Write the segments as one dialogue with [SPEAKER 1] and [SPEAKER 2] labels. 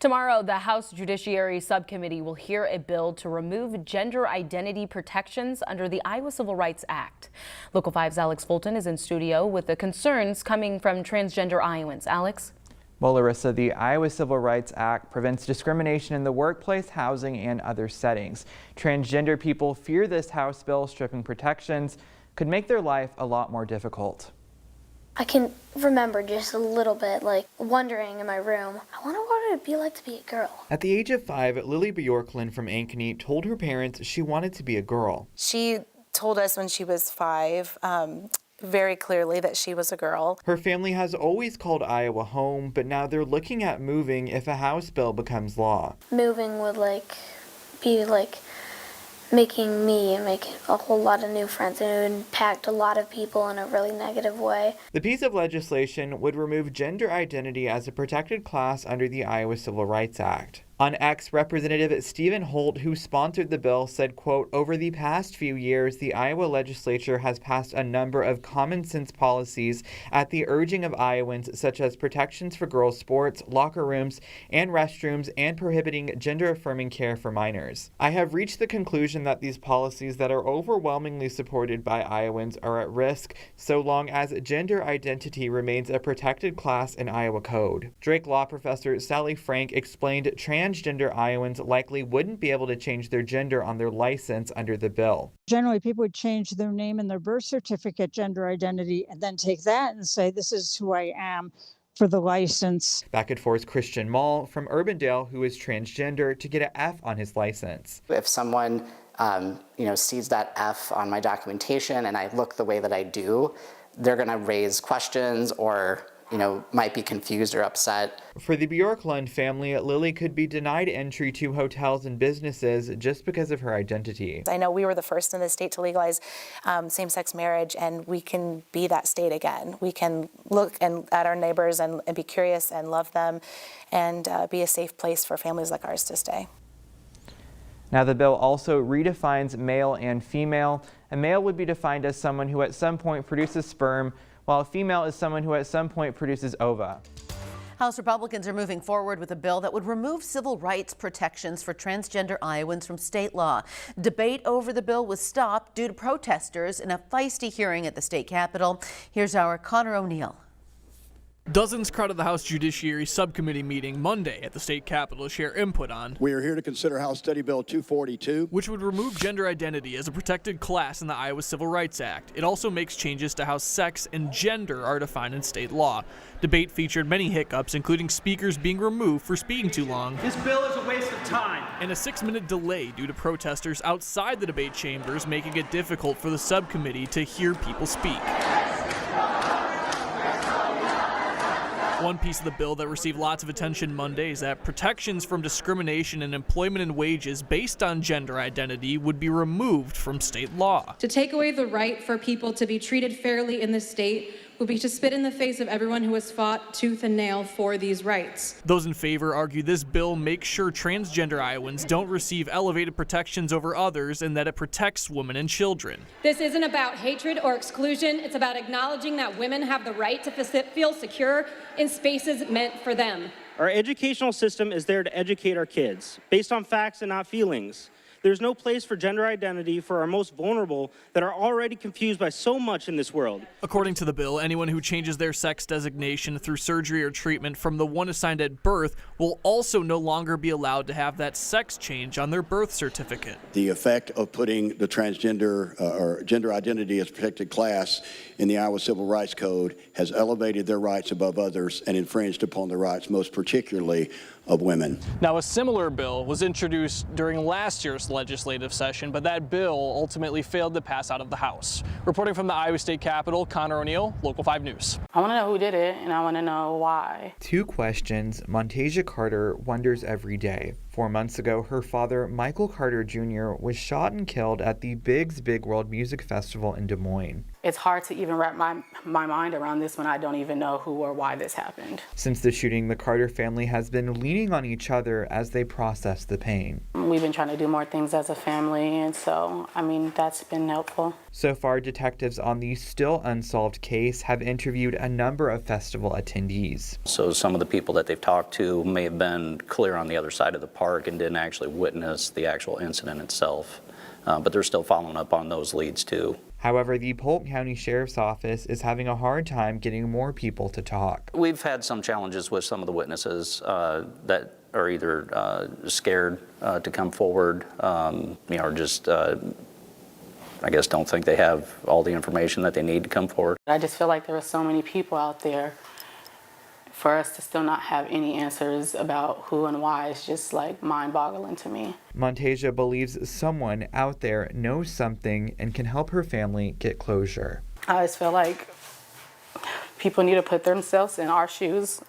[SPEAKER 1] Tomorrow, the House Judiciary Subcommittee will hear a bill to remove gender identity protections under the Iowa Civil Rights Act. Local 5's Alex Fulton is in studio with the concerns coming from transgender Iowans. Alex?
[SPEAKER 2] Well, Larissa, the Iowa Civil Rights Act prevents discrimination in the workplace, housing, and other settings. Transgender people fear this House bill stripping protections could make their life a lot more difficult.
[SPEAKER 3] I can remember just a little bit, like wondering in my room, I wonder what it would be like to be a girl.
[SPEAKER 2] At the age of 5, Lily Bjorklund from Ankeny told her parents she wanted to be a girl.
[SPEAKER 4] She told us when she was 5 very clearly that she was a girl.
[SPEAKER 2] Her family has always called Iowa home, but now they're looking at moving if a House bill becomes law.
[SPEAKER 3] Moving would be making me make a whole lot of new friends, and it would impact a lot of people in a really negative way.
[SPEAKER 2] The piece of legislation would remove gender identity as a protected class under the Iowa Civil Rights Act. On X, Representative Stephen Holt, who sponsored the bill, said, quote, "Over the past few years, the Iowa legislature has passed a number of common sense policies at the urging of Iowans, such as protections for girls' sports, locker rooms, and restrooms, and prohibiting gender-affirming care for minors. I have reached the conclusion that these policies that are overwhelmingly supported by Iowans are at risk so long as gender identity remains a protected class in Iowa code." Drake law professor Sally Frank explained transgender Iowans likely wouldn't be able to change their gender on their license under the bill.
[SPEAKER 5] Generally, people would change their name and their birth certificate gender identity and then take that and say, this is who I am for the license.
[SPEAKER 2] Back and forth Christian Mall from Urbandale, who is transgender, to get an F on his license.
[SPEAKER 6] If someone sees that F on my documentation and I look the way that I do, they're going to raise questions or might be confused or upset.
[SPEAKER 2] For the Bjorklund family, Lily could be denied entry to hotels and businesses just because of her identity.
[SPEAKER 4] I know we were the first in the state to legalize same-sex marriage, and we can be that state again. We can look at our neighbors and be curious and love them and be a safe place for families like ours to stay.
[SPEAKER 2] Now, the bill also redefines male and female. A male would be defined as someone who at some point produces sperm, while a female is someone who at some point produces ova.
[SPEAKER 7] House Republicans are moving forward with a bill that would remove civil rights protections for transgender Iowans from state law. Debate over the bill was stopped due to protesters in a feisty hearing at the state capitol. Here's our Connor O'Neill.
[SPEAKER 8] Dozens crowded the House Judiciary Subcommittee meeting Monday at the state capitol to share input on.
[SPEAKER 9] We are here to consider House Study Bill 242,
[SPEAKER 8] which would remove gender identity as a protected class in the Iowa Civil Rights Act. It also makes changes to how sex and gender are defined in state law. Debate featured many hiccups, including speakers being removed for speaking too long.
[SPEAKER 10] This bill is a waste of time.
[SPEAKER 8] And a 6-minute delay due to protesters outside the debate chambers, making it difficult for the subcommittee to hear people speak. One piece of the bill that received lots of attention Monday is that protections from discrimination in employment and wages based on gender identity would be removed from state law.
[SPEAKER 11] To take away the right for people to be treated fairly in this state would be to spit in the face of everyone who has fought tooth and nail for these rights.
[SPEAKER 8] Those in favor argue this bill makes sure transgender Iowans don't receive elevated protections over others and that it protects women and children.
[SPEAKER 11] This isn't about hatred or exclusion. It's about acknowledging that women have the right to feel secure in spaces meant for them.
[SPEAKER 10] Our educational system is there to educate our kids based on facts and not feelings. There's no place for gender identity for our most vulnerable that are already confused by so much in this world.
[SPEAKER 8] According to the bill, anyone who changes their sex designation through surgery or treatment from the one assigned at birth will also no longer be allowed to have that sex change on their birth certificate.
[SPEAKER 9] The effect of putting the transgender or gender identity as protected class in the Iowa Civil Rights Code has elevated their rights above others and infringed upon the rights, most particularly of women.
[SPEAKER 8] Now, a similar bill was introduced during last year's legislative session, but that bill ultimately failed to pass out of the House. Reporting from the Iowa State Capitol, Connor O'Neill, Local 5 News.
[SPEAKER 12] I want to know who did it, and I want to know why.
[SPEAKER 2] Two questions Montasia Carter wonders every day. 4 months ago, her father, Michael Carter Jr., was shot and killed at the Biggs Big World Music Festival in Des Moines.
[SPEAKER 12] It's hard to even wrap my mind around this when I don't even know who or why this happened.
[SPEAKER 2] Since the shooting, the Carter family has been leaning on each other as they process the pain.
[SPEAKER 12] We've been trying to do more things as a family, and so, that's been helpful.
[SPEAKER 2] So far, detectives on the still unsolved case have interviewed a number of festival attendees.
[SPEAKER 13] So some of the people that they've talked to may have been clear on the other side of the park and didn't actually witness the actual incident itself, but they're still following up on those leads too.
[SPEAKER 2] However, the Polk County Sheriff's Office is having a hard time getting more people to talk.
[SPEAKER 13] We've had some challenges with some of the witnesses that are either scared to come forward, or just I guess don't think they have all the information that they need to come forward.
[SPEAKER 12] I just feel like there are so many people out there. For us to still not have any answers about who and why is just mind-boggling to me.
[SPEAKER 2] Montasia believes someone out there knows something and can help her family get closure.
[SPEAKER 12] I just feel like people need to put themselves in our shoes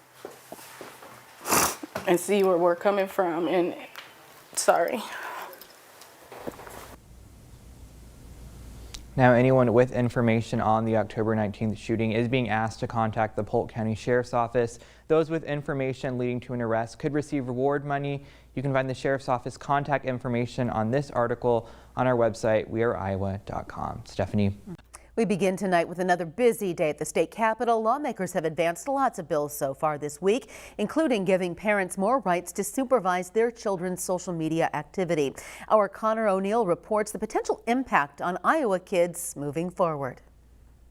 [SPEAKER 12] and see where we're coming from, and sorry.
[SPEAKER 2] Now, anyone with information on the October 19th shooting is being asked to contact the Polk County Sheriff's Office. Those with information leading to an arrest could receive reward money. You can find the Sheriff's Office contact information on this article on our website, weareiowa.com. Stephanie.
[SPEAKER 7] We begin tonight with another busy day at the state capitol. Lawmakers have advanced lots of bills so far this week, including giving parents more rights to supervise their children's social media activity. Our Connor O'Neill reports the potential impact on Iowa kids moving forward.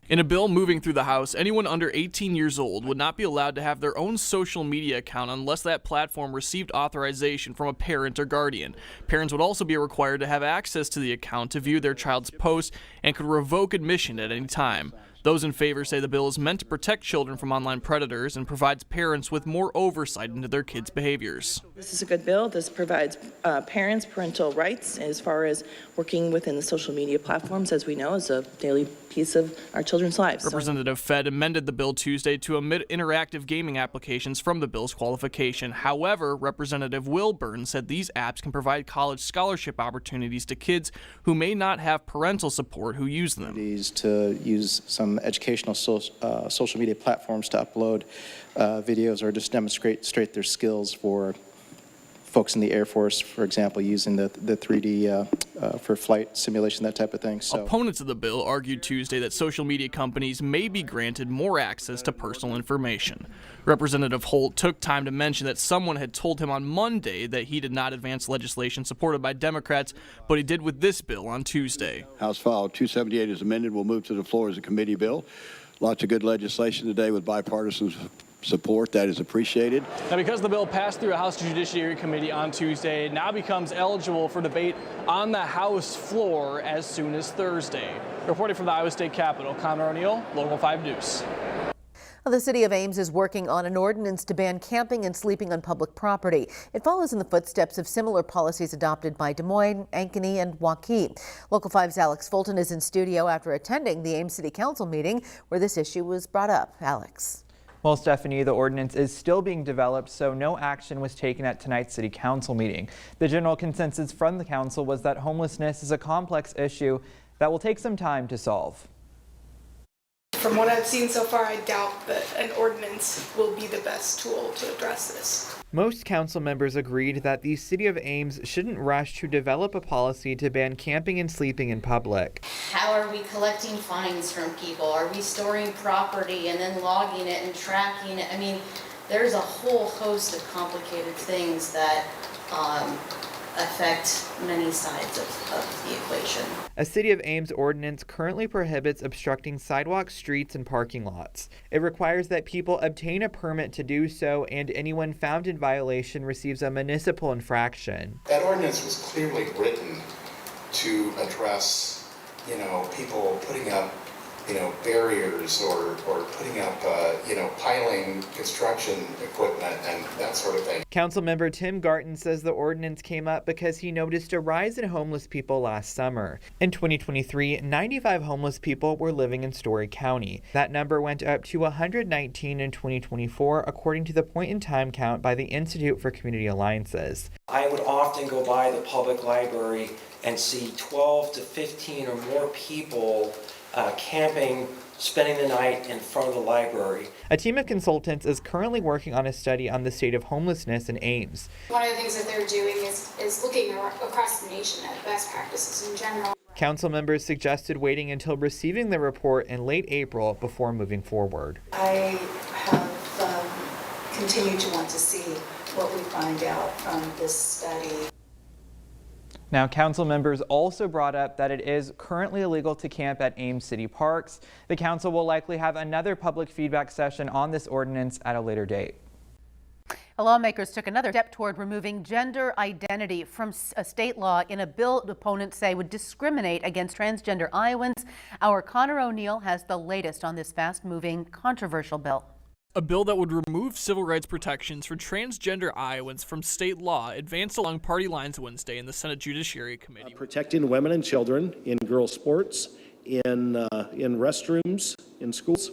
[SPEAKER 8] In a bill moving through the House, anyone under 18 years old would not be allowed to have their own social media account unless that platform received authorization from a parent or guardian. Parents would also be required to have access to the account to view their child's posts and could revoke admission at any time. Those in favor say the bill is meant to protect children from online predators and provides parents with more oversight into their kids' behaviors.
[SPEAKER 14] This is a good bill. This provides parents parental rights as far as working within the social media platforms, as we know, is a daily piece of our children's lives.
[SPEAKER 8] Representative Fedd amended the bill Tuesday to omit interactive gaming applications from the bill's qualification. However, Representative Wilburn said these apps can provide college scholarship opportunities to kids who may not have parental support who use them.
[SPEAKER 15] To use some educational social media platforms to upload videos or just demonstrate their skills for folks in the Air Force, for example, using the 3D for flight simulation, that type of thing. So.
[SPEAKER 8] Opponents of the bill argued Tuesday that social media companies may be granted more access to personal information. Representative Holt took time to mention that someone had told him on Monday that he did not advance legislation supported by Democrats, but he did with this bill on Tuesday.
[SPEAKER 9] House File 278 is amended. Will move to the floor as a committee bill. Lots of good legislation today with bipartisan support. That is appreciated.
[SPEAKER 16] Now, because the bill passed through a House Judiciary Committee on Tuesday, it now becomes eligible for debate on the House floor as soon as Thursday. Reporting from the Iowa State Capitol, Connor O'Neill, Local 5 News.
[SPEAKER 7] The city of Ames is working on an ordinance to ban camping and sleeping on public property. It follows in the footsteps of similar policies adopted by Des Moines, Ankeny, and Waukee. Local 5's Alex Fulton is in studio after attending the Ames City Council meeting where this issue was brought up. Alex.
[SPEAKER 2] Well, Stephanie, the ordinance is still being developed, so no action was taken at tonight's City Council meeting. The general consensus from the council was that homelessness is a complex issue that will take some time to solve.
[SPEAKER 17] From what I've seen so far, I doubt that an ordinance will be the best tool to address this.
[SPEAKER 2] Most council members agreed that the city of Ames shouldn't rush to develop a policy to ban camping and sleeping in public.
[SPEAKER 18] How are we collecting fines from people? Are we storing property and then logging it and tracking it? I mean, there's a whole host of complicated things that affect many sides of the equation.
[SPEAKER 2] A City of Ames ordinance currently prohibits obstructing sidewalks, streets, and parking lots. It requires that people obtain a permit to do so, and anyone found in violation receives a municipal infraction.
[SPEAKER 19] That ordinance was clearly written to address, people putting up, barriers or putting up, piling construction equipment and that sort of thing.
[SPEAKER 2] Councilmember Tim Garton says the ordinance came up because he noticed a rise in homeless people last summer. In 2023, 95 homeless people were living in Story County. That number went up to 119 in 2024, according to the point-in-time count by the Institute for Community Alliances.
[SPEAKER 20] I would often go by the public library and see 12 to 15 or more people camping, spending the night in front of the library.
[SPEAKER 2] A team of consultants is currently working on a study on the state of homelessness in Ames.
[SPEAKER 21] One of the things that they're doing is looking across the nation at best practices in general.
[SPEAKER 2] Council members suggested waiting until receiving the report in late April before moving forward.
[SPEAKER 22] I have continued to want to see what we find out from this study.
[SPEAKER 2] Now, council members also brought up that it is currently illegal to camp at Ames City Parks. The council will likely have another public feedback session on this ordinance at a later date.
[SPEAKER 7] Lawmakers took another step toward removing gender identity from a state law in a bill opponents say would discriminate against transgender Iowans. Our Connor O'Neill has the latest on this fast-moving, controversial bill.
[SPEAKER 8] A bill that would remove civil rights protections for transgender Iowans from state law advanced along party lines Wednesday in the Senate Judiciary Committee.
[SPEAKER 23] Protecting women and children in girls' sports, in restrooms, in schools,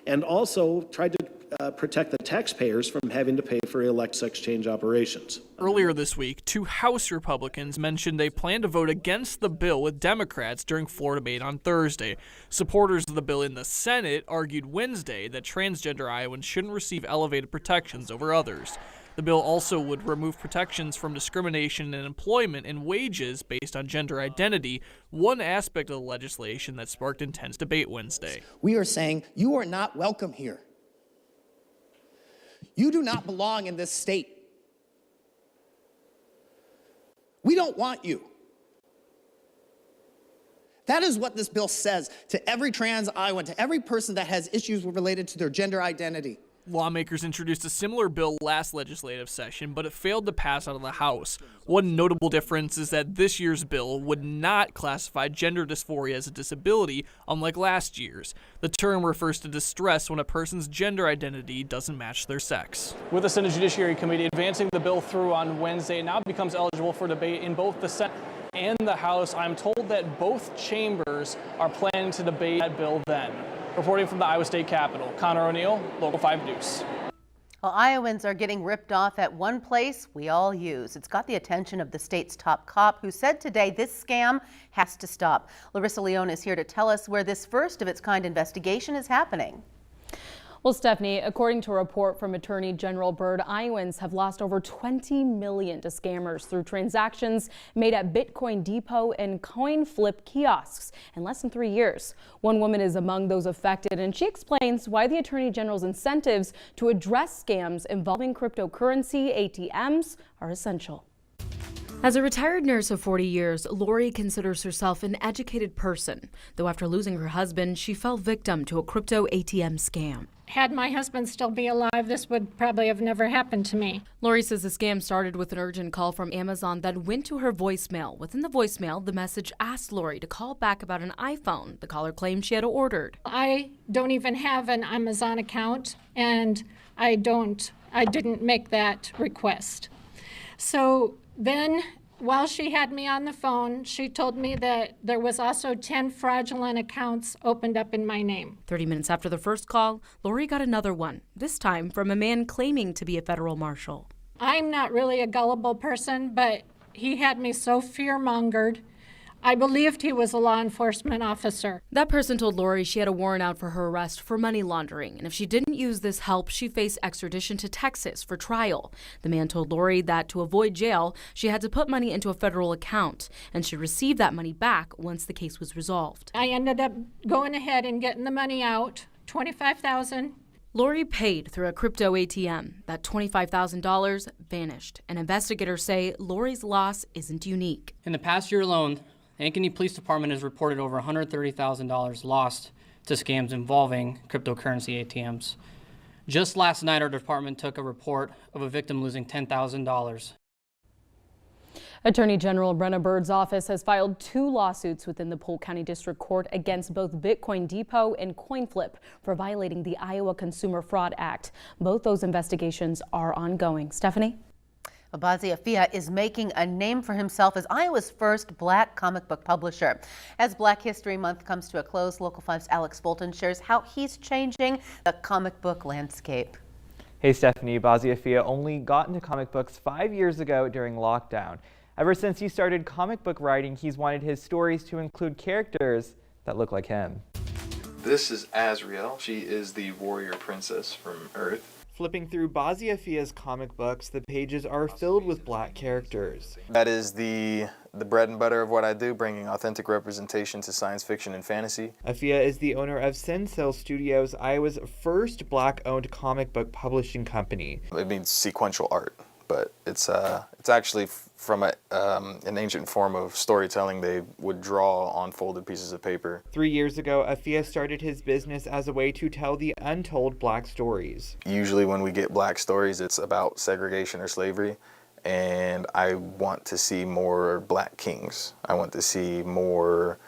[SPEAKER 23] and also tried to protect the taxpayers from having to pay for elect sex change operations.
[SPEAKER 8] Earlier this week, 2 House Republicans mentioned they plan to vote against the bill with Democrats during floor debate on Thursday. Supporters of the bill in the Senate argued Wednesday that transgender Iowans shouldn't receive elevated protections over others. The bill also would remove protections from discrimination in employment and wages based on gender identity, one aspect of the legislation that sparked intense debate Wednesday.
[SPEAKER 24] We are saying you are not welcome here. You do not belong in this state. We don't want you. That is what this bill says to every trans Iowan, to every person that has issues related to their gender identity.
[SPEAKER 8] Lawmakers introduced a similar bill last legislative session, but it failed to pass out of the House. One notable difference is that this year's bill would not classify gender dysphoria as a disability, unlike last year's. The term refers to distress when a person's gender identity doesn't match their sex.
[SPEAKER 16] With the Senate Judiciary Committee advancing the bill through on Wednesday, it now becomes eligible for debate in both the Senate and the House. I'm told that both chambers are planning to debate that bill then. Reporting from the Iowa State Capitol, Connor O'Neill, Local 5 News.
[SPEAKER 7] Well, Iowans are getting ripped off at one place we all use. It's got the attention of the state's top cop, who said today this scam has to stop. Larissa Leone is here to tell us where this first of its kind investigation is happening.
[SPEAKER 1] Well, Stephanie, according to a report from Attorney General Byrd, Iowans have lost over $20 million to scammers through transactions made at Bitcoin Depot and coin flip kiosks in less than 3 years. One woman is among those affected, and she explains why the Attorney General's incentives to address scams involving cryptocurrency ATMs are essential. As a retired nurse of 40 years, Lori considers herself an educated person, though after losing her husband, she fell victim to a crypto ATM scam.
[SPEAKER 25] Had my husband still be alive, this would probably have never happened to me.
[SPEAKER 1] Lori says the scam started with an urgent call from Amazon that went to her voicemail. Within the voicemail, the message asked Lori to call back about an iPhone the caller claimed she had ordered.
[SPEAKER 25] I don't even have an Amazon account, and I didn't make that request. So then, while she had me on the phone, she told me that there was also 10 fraudulent accounts opened up in my name.
[SPEAKER 1] 30 minutes after the first call, Lori got another one, this time from a man claiming to be a federal marshal.
[SPEAKER 25] I'm not really a gullible person, but he had me so fear-mongered. I believed he was a law enforcement officer.
[SPEAKER 1] That person told Lori she had a warrant out for her arrest for money laundering, and if she didn't use this help, she faced extradition to Texas for trial. The man told Lori that to avoid jail, she had to put money into a federal account, and she received that money back once the case was resolved.
[SPEAKER 25] I ended up going ahead and getting the money out, $25,000.
[SPEAKER 1] Lori paid through a crypto ATM. That $25,000 vanished, and investigators say Lori's loss isn't unique.
[SPEAKER 26] In the past year alone, the Ankeny Police Department has reported over $130,000 lost to scams involving cryptocurrency ATMs. Just last night, our department took a report of a victim losing $10,000.
[SPEAKER 1] Attorney General Brenna Byrd's office has filed 2 lawsuits within the Polk County District Court against both Bitcoin Depot and CoinFlip for violating the Iowa Consumer Fraud Act. Both those investigations are ongoing. Stephanie?
[SPEAKER 7] Abazi Afia is making a name for himself as Iowa's first Black comic book publisher. As Black History Month comes to a close, Local 5's Alex Fulton shares how he's changing the comic book landscape.
[SPEAKER 2] Hey Stephanie, Bazi Afia only got into comic books 5 years ago during lockdown. Ever since he started comic book writing, he's wanted his stories to include characters that look like him.
[SPEAKER 3] This is Azriel. She is the warrior princess from Earth.
[SPEAKER 2] Flipping through Bazi Afia's comic books, the pages are filled with black characters.
[SPEAKER 3] That is the bread and butter of what I do, bringing authentic representation to science fiction and fantasy.
[SPEAKER 2] Afia is the owner of Sincil Studios, Iowa's first black-owned comic book publishing company.
[SPEAKER 3] It means sequential art, but it's actually from an ancient form of storytelling. They would draw on folded pieces of paper.
[SPEAKER 2] 3 years ago, Afia started his business as a way to tell the untold black stories.
[SPEAKER 3] Usually when we get black stories, it's about segregation or slavery, and I want to see more black kings. I want to see more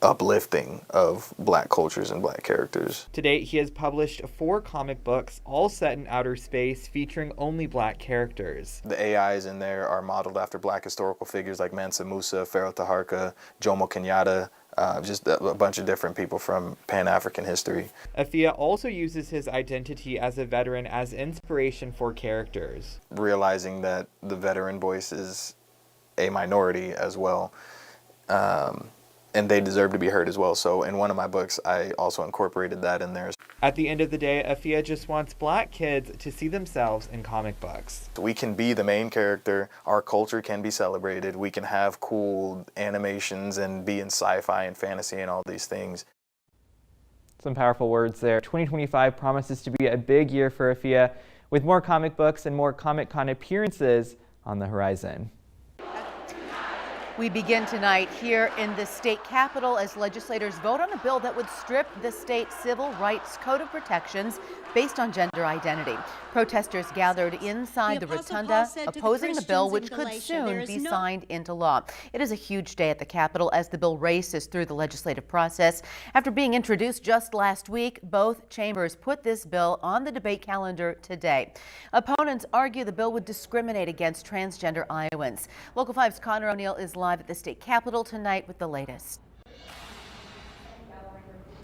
[SPEAKER 3] uplifting of black cultures and black characters.
[SPEAKER 2] To date, he has published 4 comic books, all set in outer space, featuring only black characters.
[SPEAKER 3] The AIs in there are modeled after black historical figures like Mansa Musa, Pharaoh Taharka, Jomo Kenyatta, just a bunch of different people from Pan-African history.
[SPEAKER 2] Afia also uses his identity as a veteran as inspiration for characters.
[SPEAKER 3] Realizing that the veteran voice is a minority as well. And they deserve to be heard as well. So in one of my books, I also incorporated that in there.
[SPEAKER 2] At the end of the day, Afia just wants black kids to see themselves in comic books.
[SPEAKER 3] We can be the main character. Our culture can be celebrated. We can have cool animations and be in sci-fi and fantasy and all these things.
[SPEAKER 2] Some powerful words there. 2025 promises to be a big year for Afia, with more comic books and more Comic-Con appearances on the horizon.
[SPEAKER 7] We begin tonight here in the state capitol as legislators vote on a bill that would strip the state civil rights code of protections based on gender identity. Protesters gathered inside the rotunda opposing the bill, which could soon be signed into law. It is a huge day at the Capitol as the bill races through the legislative process. After being introduced just last week, both chambers put this bill on the debate calendar today. Opponents argue the bill would discriminate against transgender Iowans. Local 5's Connor O'Neill is live at the state capitol tonight with the latest.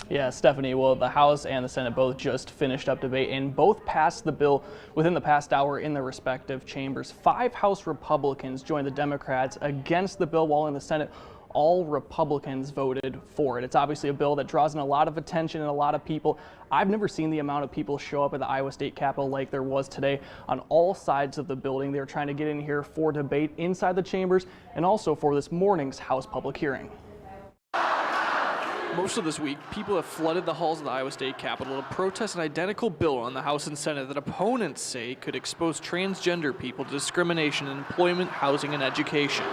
[SPEAKER 16] Yeah, Stephanie, well, the House and the Senate both just finished up debate and both passed the bill within the past hour in their respective chambers. 5 House Republicans joined the Democrats against the bill, while in the Senate, all Republicans voted for it. It's obviously a bill that draws in a lot of attention and a lot of people. I've never seen the amount of people show up at the Iowa State Capitol like there was today on all sides of the building. They're trying to get in here for debate inside the chambers and also for this morning's House public hearing. Most of this week, people have flooded the halls of the Iowa State Capitol to protest an identical bill on the House and Senate that opponents say could expose transgender people to discrimination in employment, housing, and education.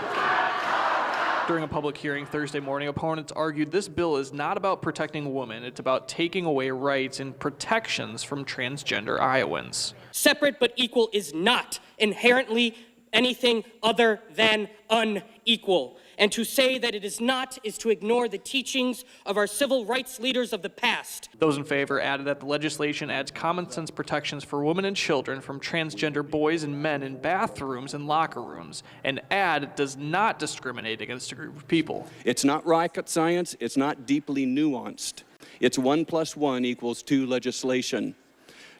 [SPEAKER 16] During a public hearing Thursday morning, opponents argued this bill is not about protecting women, it's about taking away rights and protections from transgender Iowans.
[SPEAKER 4] Separate but equal is not inherently anything other than unequal. And to say that it is not is to ignore the teachings of our civil rights leaders of the past.
[SPEAKER 16] Those in favor added that the legislation adds common sense protections for women and children from transgender boys and men in bathrooms and locker rooms, and add it does not discriminate against a group of people.
[SPEAKER 5] It's not rocket science, it's not deeply nuanced. It's 1 + 1 = 2 legislation.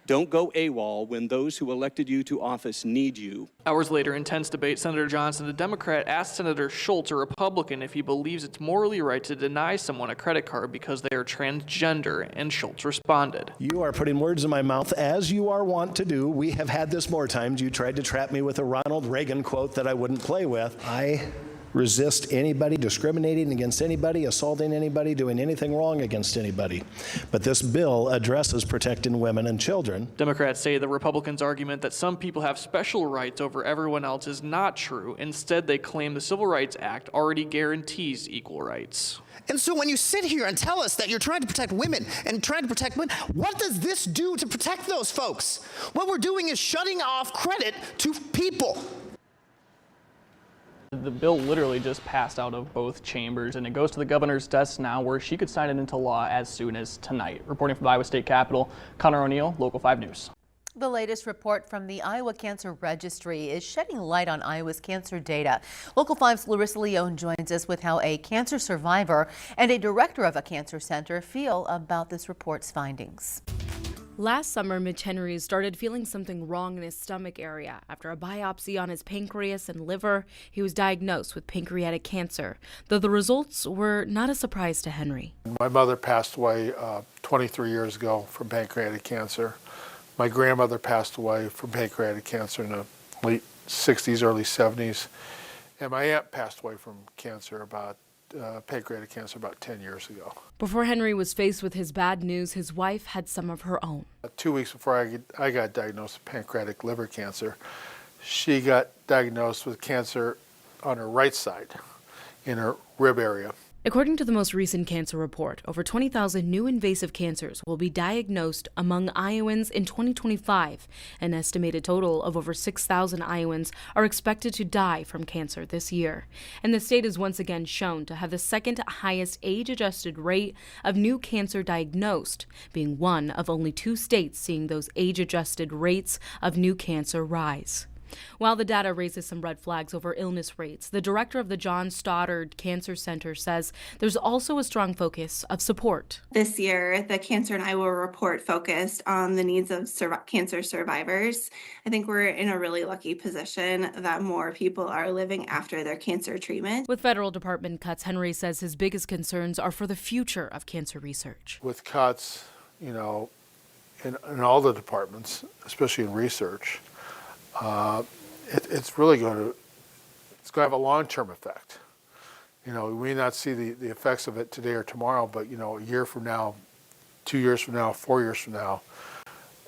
[SPEAKER 5] Don't go AWOL when those who elected you to office need you.
[SPEAKER 16] Hours later, intense debate, Senator Johnson, a Democrat, asked Senator Schultz, a Republican, if he believes it's morally right to deny someone a credit card because they are transgender, and Schultz responded.
[SPEAKER 23] You are putting words in my mouth, as you are wont to do. We have had this more times. You tried to trap me with a Ronald Reagan quote that I wouldn't play with. I resist anybody discriminating against anybody, assaulting anybody, doing anything wrong against anybody. But this bill addresses protecting women and children.
[SPEAKER 16] Democrats say the Republicans' argument that some people have special rights over everyone else is not true. Instead, they claim the Civil Rights Act already guarantees equal rights.
[SPEAKER 24] And so when you sit here and tell us that you're trying to protect women and trying to protect women, what does this do to protect those folks? What we're doing is shutting off credit to people.
[SPEAKER 16] The bill literally just passed out of both chambers, and it goes to the governor's desk now, where she could sign it into law as soon as tonight. Reporting from the Iowa State Capitol, Connor O'Neill, Local 5 News.
[SPEAKER 7] The latest report from the Iowa Cancer Registry is shedding light on Iowa's cancer data. Local 5's Larissa Leone joins us with how a cancer survivor and a director of a cancer center feel about this report's findings.
[SPEAKER 1] Last summer, Mitch Henry started feeling something wrong in his stomach area. After a biopsy on his pancreas and liver, he was diagnosed with pancreatic cancer, though the results were not a surprise to Henry.
[SPEAKER 6] My mother passed away 23 years ago from pancreatic cancer. My grandmother passed away from pancreatic cancer in the late 60s, early 70s. And my aunt passed away from cancer pancreatic cancer about 10 years ago.
[SPEAKER 1] Before Henry was faced with his bad news, his wife had some of her own.
[SPEAKER 6] 2 weeks before I got diagnosed with pancreatic liver cancer, she got diagnosed with cancer on her right side in her rib area.
[SPEAKER 1] According to the most recent cancer report, over 20,000 new invasive cancers will be diagnosed among Iowans in 2025. An estimated total of over 6,000 Iowans are expected to die from cancer this year. And the state is once again shown to have the second highest age-adjusted rate of new cancer diagnosed, being one of only 2 states seeing those age-adjusted rates of new cancer rise. While the data raises some red flags over illness rates, the director of the John Stoddard Cancer Center says there's also a strong focus of support.
[SPEAKER 10] This year, the Cancer in Iowa report focused on the needs of cancer survivors. I think we're in a really lucky position that more people are living after their cancer treatment.
[SPEAKER 1] With federal department cuts, Henry says his biggest concerns are for the future of cancer research.
[SPEAKER 6] With cuts, in all the departments, especially in research, it's really going to have a long-term effect. We may not see the effects of it today or tomorrow, but a year from now, 2 years from now, 4 years from now,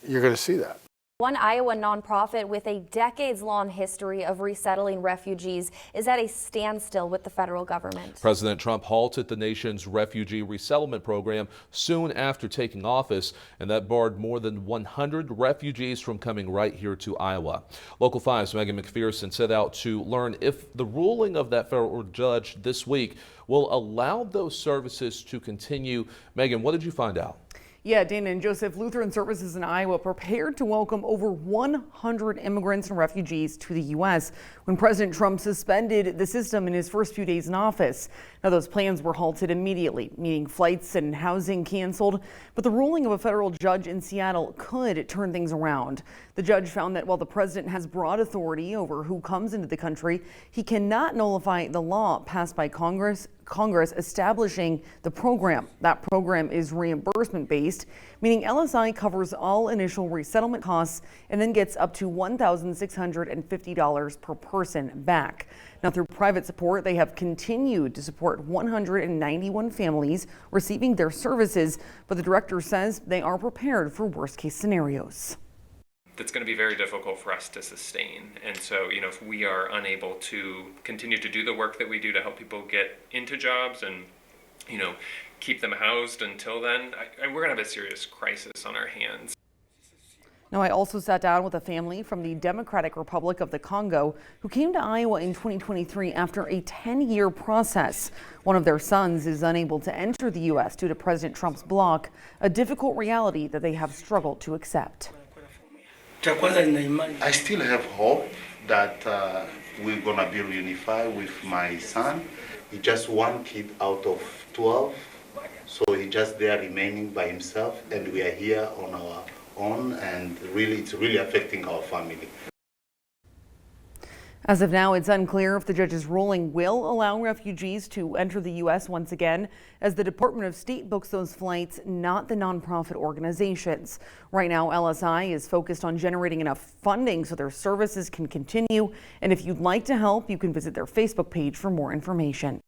[SPEAKER 6] you're going to see that.
[SPEAKER 11] One Iowa nonprofit with a decades-long history of resettling refugees is at a standstill with the federal government.
[SPEAKER 12] President Trump halted the nation's refugee resettlement program soon after taking office, and that barred more than 100 refugees from coming right here to Iowa. Local 5's Megan McPherson set out to learn if the ruling of that federal judge this week will allow those services to continue. Megan, what did you find out?
[SPEAKER 13] Yeah, Dana and Joseph, Lutheran Services in Iowa prepared to welcome over 100 immigrants and refugees to the U.S. when President Trump suspended the system in his first few days in office. Now, those plans were halted immediately, meaning flights and housing canceled. But the ruling of a federal judge in Seattle could turn things around. The judge found that while the president has broad authority over who comes into the country, he cannot nullify the law passed by Congress establishing the program. That program is reimbursement based, meaning LSI covers all initial resettlement costs and then gets up to $1,650 per person back. Now, through private support, they have continued to support 191 families receiving their services, but the director says they are prepared for worst case scenarios.
[SPEAKER 14] That's going to be very difficult for us to sustain. And so, if we are unable to continue to do the work that we do to help people get into jobs and, keep them housed until then, we're going to have a serious crisis on our hands.
[SPEAKER 13] Now, I also sat down with a family from the Democratic Republic of the Congo who came to Iowa in 2023 after a 10-year process. One of their sons is unable to enter the U.S. due to President Trump's block, a difficult reality that they have struggled to accept.
[SPEAKER 27] I still have hope that we're going to be reunified with my son. He's just one kid out of 12, so he's just there remaining by himself, and we are here on our own, and it's really affecting our family.
[SPEAKER 13] As of now, it's unclear if the judge's ruling will allow refugees to enter the U.S. once again, as the Department of State books those flights, not the nonprofit organizations. Right now, LSI is focused on generating enough funding so their services can continue. And if you'd like to help, you can visit their Facebook page for more information.